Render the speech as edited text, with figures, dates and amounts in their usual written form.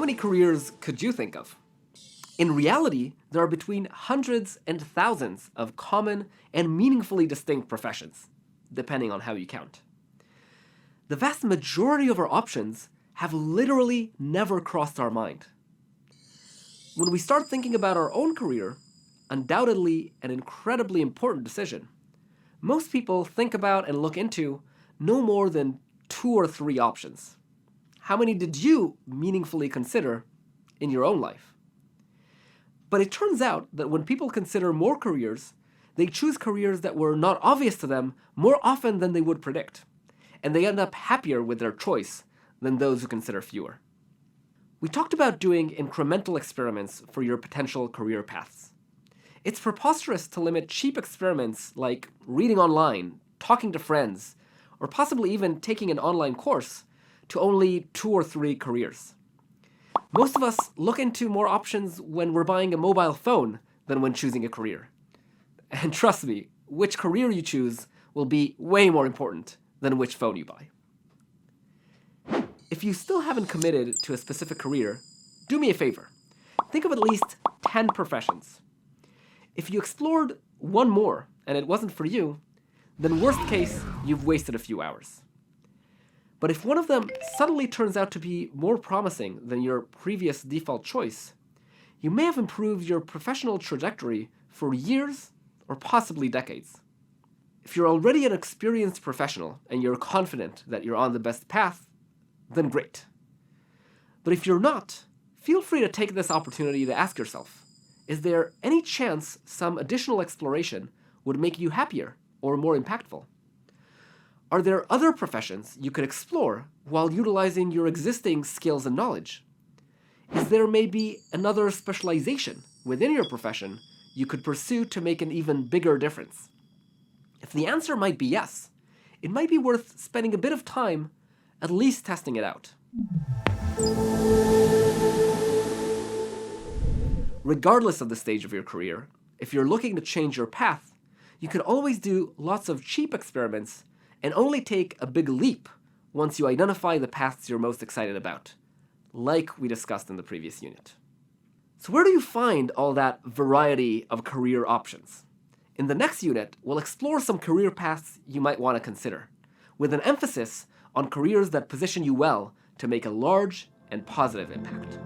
many careers could you think of? In reality, there are between hundreds and thousands of common and meaningfully distinct professions, depending on how you count. The vast majority of our options have literally never crossed our mind. When we start thinking about our own career, undoubtedly an incredibly important decision, most people think about and look into no more than 2 or 3 options. How many did you meaningfully consider in your own life? But it turns out that when people consider more careers, they choose careers that were not obvious to them more often than they would predict, and they end up happier with their choice than those who consider fewer. We talked about doing incremental experiments for your potential career paths. It's preposterous to limit cheap experiments like reading online, talking to friends, or possibly even taking an online course to only 2 or 3 careers. Most of us look into more options when we're buying a mobile phone than when choosing a career. And trust me, which career you choose will be way more important than which phone you buy. If you still haven't committed to a specific career, do me a favor. Think of at least 10 professions. If you explored one more and it wasn't for you, then worst case, you've wasted a few hours. But if one of them suddenly turns out to be more promising than your previous default choice, you may have improved your professional trajectory for years or possibly decades. If you're already an experienced professional and you're confident that you're on the best path, then great. But if you're not, feel free to take this opportunity to ask yourself, is there any chance some additional exploration would make you happier or more impactful? Are there other professions you could explore while utilizing your existing skills and knowledge? Is there maybe another specialization within your profession you could pursue to make an even bigger difference? If the answer might be yes, it might be worth spending a bit of time at least testing it out. Regardless of the stage of your career, if you're looking to change your path, you can always do lots of cheap experiments and only take a big leap once you identify the paths you're most excited about, like we discussed in the previous unit. So where do you find all that variety of career options? In the next unit, we'll explore some career paths you might want to consider, with an emphasis on careers that position you well to make a large and positive impact.